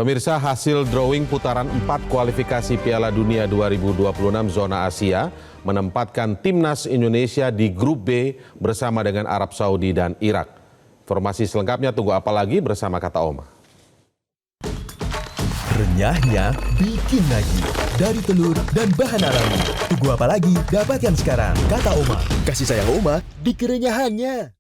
Pemirsa, hasil drawing putaran 4 kualifikasi Piala Dunia 2026 zona Asia menempatkan timnas Indonesia di grup B bersama dengan Arab Saudi dan Irak. Informasi selengkapnya tunggu apa lagi bersama Kata Oma. Renyahnya bikin lagi dari telur dan bahan alami. Tunggu apa lagi? Dapatkan sekarang Kata Oma. Kasih sayang Oma di kerenyahannya.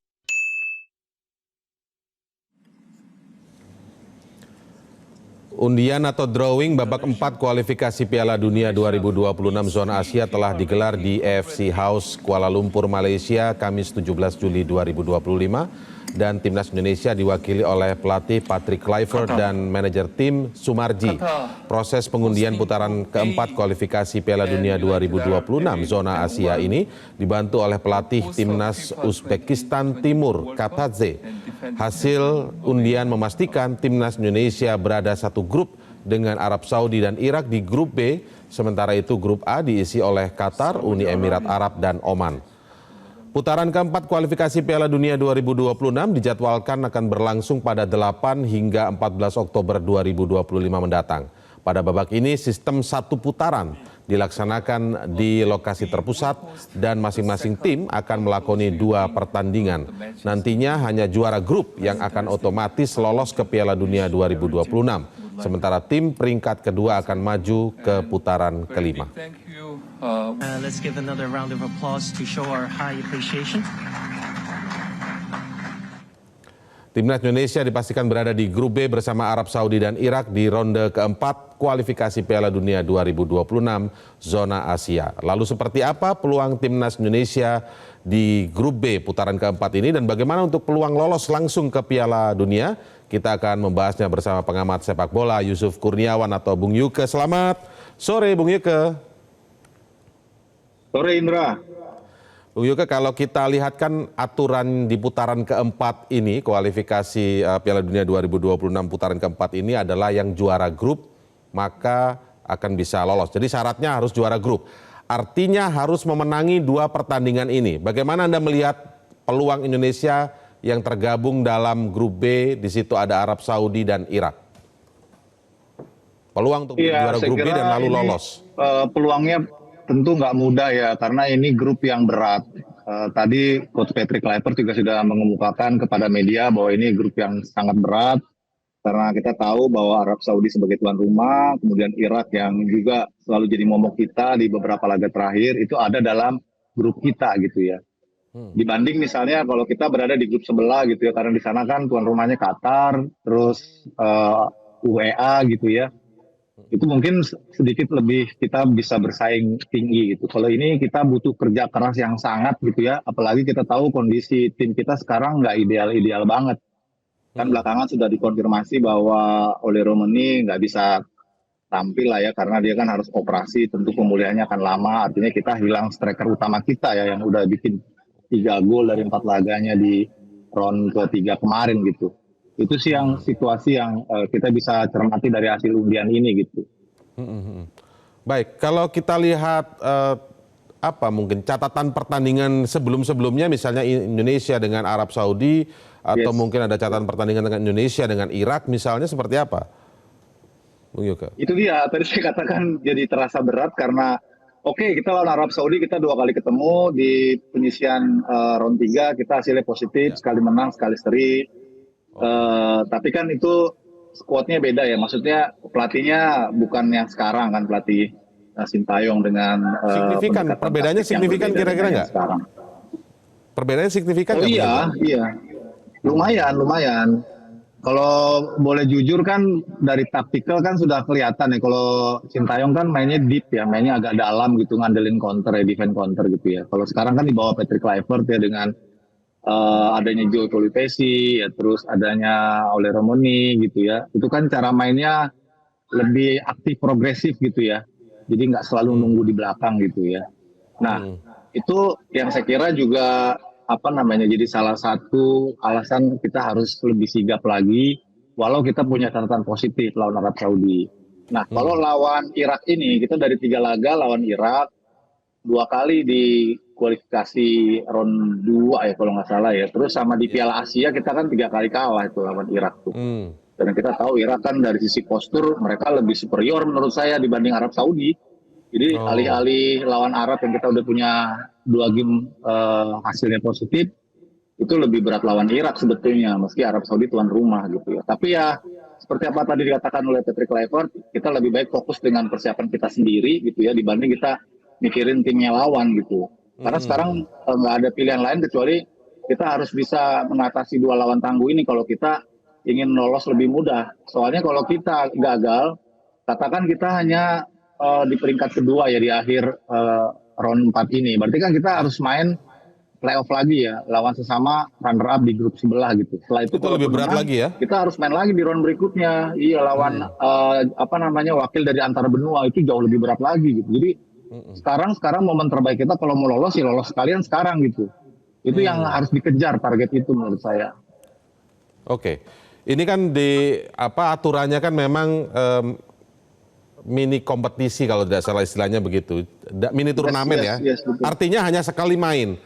Undian atau drawing babak 4 kualifikasi Piala Dunia 2026 zona Asia telah digelar di AFC House Kuala Lumpur, Malaysia, Kamis 17 Juli 2025 dan timnas Indonesia diwakili oleh pelatih Patrick Kluivert dan manajer tim Sumarji. Proses pengundian putaran keempat kualifikasi Piala Dunia 2026 zona Asia ini dibantu oleh pelatih timnas Uzbekistan Timur, Katadze. Hasil undian memastikan timnas Indonesia berada satu grup dengan Arab Saudi dan Irak di grup B, sementara itu grup A diisi oleh Qatar, Uni Emirat Arab, dan Oman. Putaran keempat kualifikasi Piala Dunia 2026 dijadwalkan akan berlangsung pada 8 hingga 14 Oktober 2025 mendatang. Pada babak ini sistem satu putaran dilaksanakan di lokasi terpusat dan masing-masing tim akan melakoni 2 pertandingan. Nantinya hanya juara grup yang akan otomatis lolos ke Piala Dunia 2026. Sementara tim peringkat kedua akan maju ke putaran kelima. Let's give another round of applause to show our high appreciation. Timnas Indonesia dipastikan berada di grup B bersama Arab Saudi dan Irak di ronde keempat kualifikasi Piala Dunia 2026 zona Asia. Lalu seperti apa peluang timnas Indonesia di grup B putaran keempat ini dan bagaimana untuk peluang lolos langsung ke Piala Dunia? Kita akan membahasnya bersama pengamat sepak bola Yusuf Kurniawan atau Bung Yuke. Selamat sore Bung Yuke. Sore Indra. Bung Yuke, kalau kita lihat kan aturan di putaran keempat ini, kualifikasi Piala Dunia 2026 putaran keempat ini adalah yang juara grup, maka akan bisa lolos. Jadi syaratnya harus juara grup. Artinya harus memenangi 2 pertandingan ini. Bagaimana Anda melihat peluang Indonesia yang tergabung dalam grup B, di situ ada Arab Saudi dan Irak? Peluang untuk juara grup B dan lalu lolos. Peluangnya tentu nggak mudah ya, karena ini grup yang berat. Tadi Coach Patrick Kluivert juga sudah mengemukakan kepada media bahwa ini grup yang sangat berat, karena kita tahu bahwa Arab Saudi sebagai tuan rumah, kemudian Irak yang juga selalu jadi momok kita di beberapa laga terakhir, itu ada dalam grup kita gitu ya. Dibanding misalnya kalau kita berada di grup sebelah gitu ya, karena di sana kan tuan rumahnya Qatar, terus UEA gitu ya. Itu mungkin sedikit lebih kita bisa bersaing tinggi gitu. Kalau ini kita butuh kerja keras yang sangat gitu ya, apalagi kita tahu kondisi tim kita sekarang nggak ideal-ideal banget. Kan belakangan sudah dikonfirmasi bahwa Ole Romani nggak bisa tampil lah ya, karena dia kan harus operasi, tentu pemulihannya akan lama, artinya kita hilang striker utama kita ya, yang udah bikin 3 gol dari 4 laganya di round ketiga kemarin gitu. Itu sih yang situasi yang kita bisa cermati dari hasil undian ini gitu. Baik, kalau kita lihat apa mungkin catatan pertandingan sebelum-sebelumnya, misalnya Indonesia dengan Arab Saudi atau mungkin ada catatan pertandingan dengan Indonesia dengan Irak misalnya, seperti apa, Bung Yuke? Itu dia tadi saya katakan, jadi terasa berat karena oke, kita lawan Arab Saudi, kita 2 kali ketemu di penyisian round 3, kita hasilnya positif, sekali menang sekali seri. Tapi kan itu skuadnya beda ya, maksudnya pelatihnya bukan yang sekarang kan, pelatih Sintayong dengan signifikan, perbedaannya signifikan kira-kira nggak? Perbedaannya signifikan? Oh iya, lumayan. Kalau boleh jujur kan dari taktikal kan sudah kelihatan ya, kalau Sintayong kan mainnya deep ya, mainnya agak dalam gitu, ngandelin counter ya, defense counter gitu ya. Kalau sekarang kan di bawah Patrick Kluivert ya, dengan adanya Joe Tolipesi ya, terus adanya Ole Romani gitu ya, itu kan cara mainnya lebih aktif, progresif gitu ya, jadi nggak selalu nunggu di belakang gitu ya. Nah itu yang saya kira juga jadi salah satu alasan kita harus lebih sigap lagi, walau kita punya catatan positif lawan Arab Saudi. Nah kalau lawan Irak ini, kita dari 3 laga lawan Irak, 2 kali di kualifikasi round 2 ya kalau nggak salah ya. Terus sama di Piala Asia kita kan 3 kali kalah itu lawan Irak tuh. Dan kita tahu Irak kan dari sisi postur mereka lebih superior menurut saya dibanding Arab Saudi. Jadi alih-alih lawan Arab yang kita udah punya 2 game hasilnya positif, itu lebih berat lawan Irak sebetulnya, meski Arab Saudi tuan rumah gitu ya. Tapi ya seperti apa tadi dikatakan oleh Patrick Kluivert, kita lebih baik fokus dengan persiapan kita sendiri gitu ya, dibanding kita mikirin timnya lawan gitu. Karena sekarang nggak ada pilihan lain kecuali kita harus bisa mengatasi 2 lawan tangguh ini kalau kita ingin lolos lebih mudah. Soalnya kalau kita gagal, katakan kita hanya di peringkat kedua ya di akhir round 4 ini. Berarti kan kita harus main playoff lagi ya, lawan sesama runner up di grup sebelah gitu. Setelah itu lebih berat menang, lagi ya? Kita harus main lagi di round berikutnya. Iya, lawan wakil dari antar benua, itu jauh lebih berat lagi gitu. Jadi sekarang momen terbaik kita kalau mau lolos ya lolos sekalian sekarang gitu. Itu yang harus dikejar, target itu menurut saya. Oke. Ini kan aturannya kan memang mini kompetisi kalau tidak salah istilahnya begitu. Mini turnamen ya. Betul. Artinya hanya sekali main.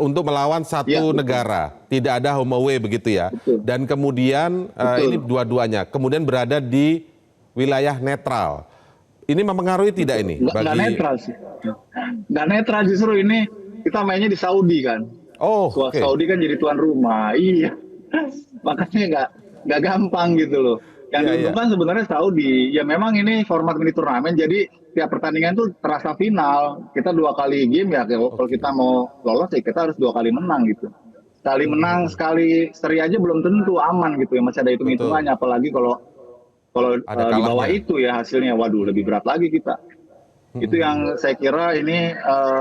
Untuk melawan satu negara, tidak ada home away begitu ya. Betul. Dan kemudian ini dua-duanya, kemudian berada di wilayah netral. Ini mempengaruhi tidak ini? Nggak netral sih. Nggak netral, justru ini kita mainnya di Saudi kan. Oh, okay. Saudi kan jadi tuan rumah. Iya. Makanya nggak gampang gitu loh. Yang diuntungkan sebenarnya Saudi. Ya memang ini format mini turnamen, jadi tiap pertandingan itu terasa final. Kita 2 kali game ya, kalau kita mau lolos ya kita harus 2 kali menang gitu. Sekali menang, sekali seri aja belum tentu aman gitu ya, masih ada hitung-hitungannya. Apalagi kalau di bawah itu ya hasilnya, waduh lebih berat lagi kita. Itu yang saya kira ini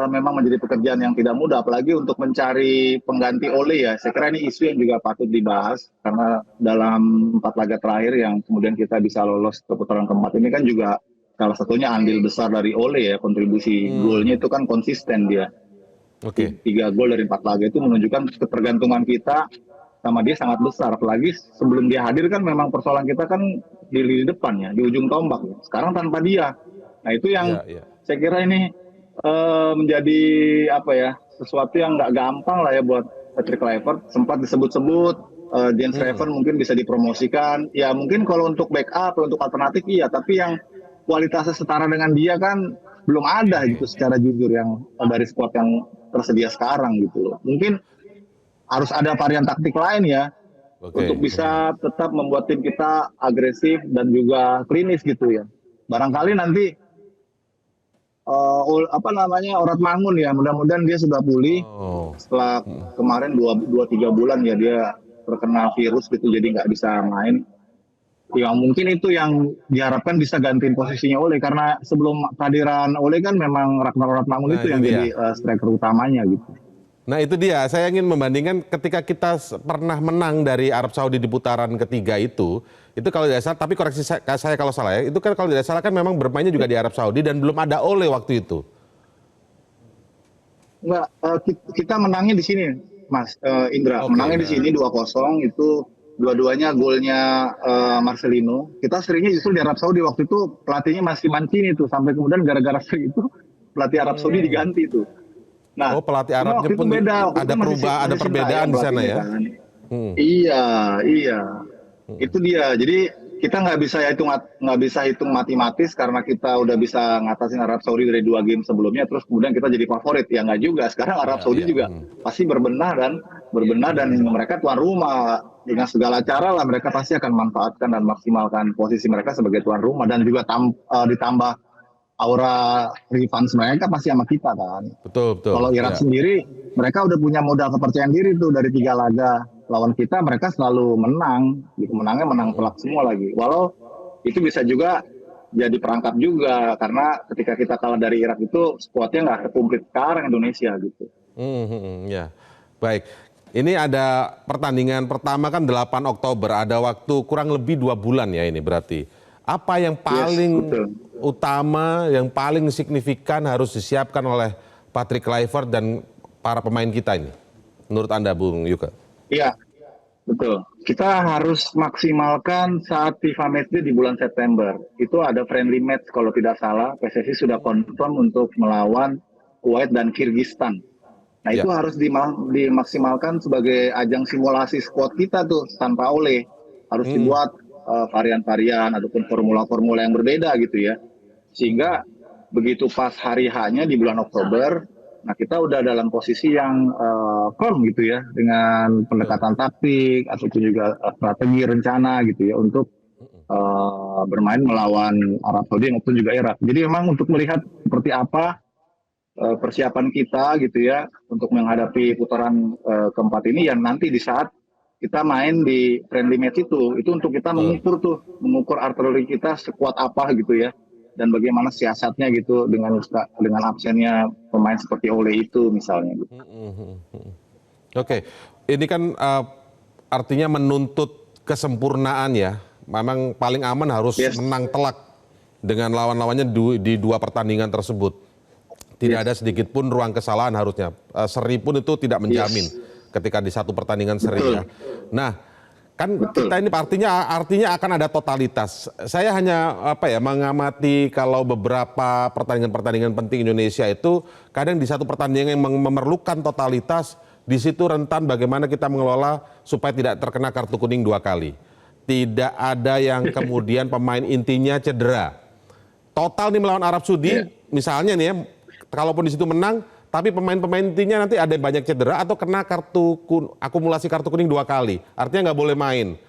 memang menjadi pekerjaan yang tidak mudah, apalagi untuk mencari pengganti Ole ya. Saya kira ini isu yang juga patut dibahas, karena dalam 4 laga terakhir yang kemudian kita bisa lolos ke putaran keempat ini kan juga salah satunya andil besar dari Ole ya, kontribusi golnya itu kan konsisten dia. 3 gol dari 4 laga itu menunjukkan ketergantungan kita sama dia sangat besar. Apalagi sebelum dia hadir kan memang persoalan kita kan di lini depan ya, di ujung tombak. Sekarang tanpa dia. Nah itu yang saya kira ini menjadi sesuatu yang nggak gampang lah ya buat Patrick Kluivert. Sempat disebut-sebut Jens Reven mungkin bisa dipromosikan. Ya mungkin kalau untuk backup, untuk alternatif iya. Tapi yang kualitasnya setara dengan dia kan belum ada gitu secara jujur yang dari squad yang tersedia sekarang gitu loh. Mungkin harus ada varian taktik lain ya. Untuk bisa tetap membuat tim kita agresif dan juga klinis gitu ya. Barangkali nanti Orat Mangun ya, mudah-mudahan dia sudah pulih setelah kemarin 2-3 bulan ya dia terkena virus gitu, jadi nggak bisa main. Ya mungkin itu yang diharapkan bisa gantiin posisinya Ole, karena sebelum kehadiran Ole kan memang Ragnar Orat Mangun itu yang jadi striker utamanya gitu. Nah itu dia, saya ingin membandingkan ketika kita pernah menang dari Arab Saudi di putaran ketiga itu kalau tidak salah, tapi koreksi saya kalau salah ya, itu kan kalau tidak salah kan memang bermainnya juga di Arab Saudi dan belum ada Ole waktu itu. Enggak, kita menangnya di sini Mas Indra, menangnya di sini 2-0, itu dua-duanya golnya Marcelino. Kita seringnya justru di Arab Saudi, waktu itu pelatihnya masih Mancini tuh, sampai kemudian gara-gara seri itu pelatih Arab Saudi diganti tuh. Nah, pelatih Arabnya pun beda, ada perbedaan di sana ya. Kan. Iya. Itu dia. Jadi kita nggak bisa hitung matematis karena kita udah bisa ngatasin Arab Saudi dari 2 game sebelumnya, terus kemudian kita jadi favorit. Ya nggak juga. Sekarang Arab Saudi juga pasti berbenah dan mereka tuan rumah. Dengan segala cara lah mereka pasti akan manfaatkan dan maksimalkan posisi mereka sebagai tuan rumah, dan juga ditambah aura revenge mereka pasti sama kita kan. Betul. Kalau Irak sendiri, mereka udah punya modal kepercayaan diri tuh dari 3 laga lawan kita, mereka selalu menang. Gitu, menangnya menang telak semua lagi. Walau itu bisa juga jadi perangkap juga, karena ketika kita kalah dari Irak itu skuadnya nggak komplit sekarang Indonesia gitu. Ya, baik. Ini ada pertandingan pertama kan 8 Oktober, ada waktu kurang lebih 2 bulan ya ini berarti. Apa yang paling utama, yang paling signifikan harus disiapkan oleh Patrick Kluivert dan para pemain kita ini? Menurut Anda, Bung Yuka? Iya, betul. Kita harus maksimalkan saat FIFA Matchday di bulan September. Itu ada friendly match kalau tidak salah. PSSI sudah confirm untuk melawan Kuwait dan Kyrgyzstan. Nah itu harus dimaksimalkan sebagai ajang simulasi squad kita tuh tanpa Ole. Harus dibuat varian-varian ataupun formula-formula yang berbeda gitu ya. Sehingga begitu pas hari H-nya di bulan Oktober, nah kita udah dalam posisi yang firm gitu ya, dengan pendekatan taktik ataupun juga strategi rencana gitu ya untuk bermain melawan Arab Saudi maupun juga Irak. Jadi memang untuk melihat seperti apa persiapan kita gitu ya untuk menghadapi putaran keempat ini, yang nanti di saat kita main di friendly match itu untuk kita mengukur artileri kita sekuat apa gitu ya, dan bagaimana siasatnya gitu dengan absennya pemain seperti Ole itu misalnya gitu. Oke, ini kan artinya menuntut kesempurnaan ya. Memang paling aman harus menang telak dengan lawan-lawannya di dua pertandingan tersebut. Tidak ada sedikit pun ruang kesalahan harusnya. Seri pun itu tidak menjamin ketika di satu pertandingan seri ya. Nah, kan kita ini artinya akan ada totalitas. Saya hanya mengamati kalau beberapa pertandingan-pertandingan penting Indonesia itu kadang di satu pertandingan yang memerlukan totalitas, di situ rentan bagaimana kita mengelola supaya tidak terkena kartu kuning 2 kali. Tidak ada yang kemudian pemain intinya cedera. Total nih melawan Arab Saudi, misalnya nih ya, kalaupun di situ menang, tapi pemain-pemain intinya nanti ada yang banyak cedera atau kena akumulasi kartu kuning 2 kali. Artinya nggak boleh main.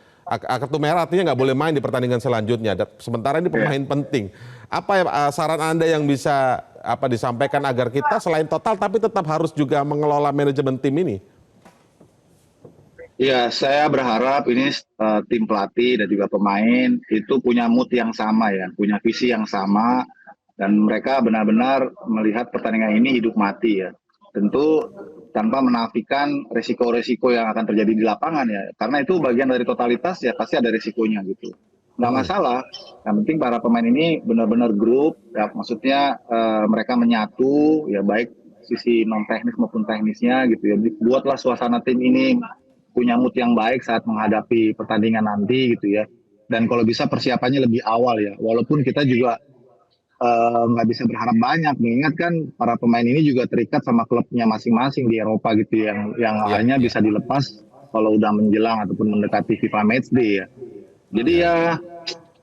Kartu merah artinya nggak boleh main di pertandingan selanjutnya. Sementara ini pemain penting. Apa saran Anda yang bisa disampaikan agar kita selain total tapi tetap harus juga mengelola manajemen tim ini? Ya, saya berharap ini tim pelatih dan juga pemain itu punya mood yang sama ya, punya visi yang sama, dan mereka benar-benar melihat pertandingan ini hidup mati ya. Tentu tanpa menafikan resiko-resiko yang akan terjadi di lapangan ya, karena itu bagian dari totalitas ya, pasti ada resikonya gitu. Nggak masalah, yang penting para pemain ini benar-benar grup, ya, maksudnya mereka menyatu ya, baik sisi non teknis maupun teknisnya gitu ya. Buatlah suasana tim ini punya mood yang baik saat menghadapi pertandingan nanti gitu ya. Dan kalau bisa persiapannya lebih awal ya. Walaupun kita juga nggak bisa berharap banyak, mengingat kan para pemain ini juga terikat sama klubnya masing-masing di Eropa gitu, yang hanya bisa dilepas kalau udah menjelang ataupun mendekati FIFA Matchday ya. Jadi ya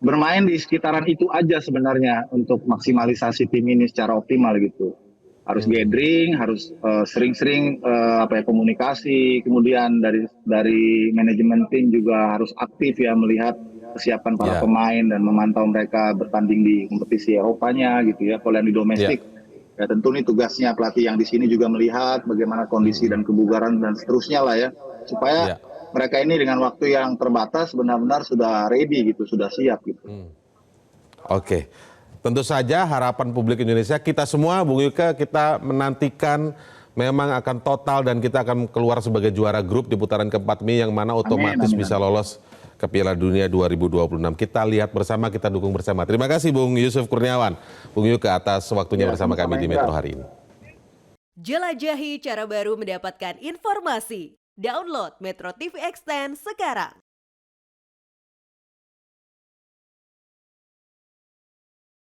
bermain di sekitaran itu aja sebenarnya untuk maksimalisasi tim ini secara optimal gitu. Harus gathering, harus sering-sering komunikasi, kemudian dari manajemen tim juga harus aktif ya melihat kesiapan para pemain dan memantau mereka bertanding di kompetisi Eropanya gitu ya. Kalau yang di domestik ya tentu nih tugasnya pelatih yang di sini juga melihat bagaimana kondisi dan kebugaran dan seterusnya lah ya, supaya mereka ini dengan waktu yang terbatas benar-benar sudah ready gitu, sudah siap gitu. Oke. Tentu saja harapan publik Indonesia, kita semua, Bung Yuke, kita menantikan memang akan total dan kita akan keluar sebagai juara grup di putaran keempat ini, yang mana otomatis bisa lolos ke Piala Dunia 2026. Kita lihat bersama, kita dukung bersama. Terima kasih Bung Yusuf Kurniawan, Bung Yuke, atas waktunya bersama kami di Metro hari ini. Jelajahi cara baru mendapatkan informasi. Download Metro TV Extend sekarang.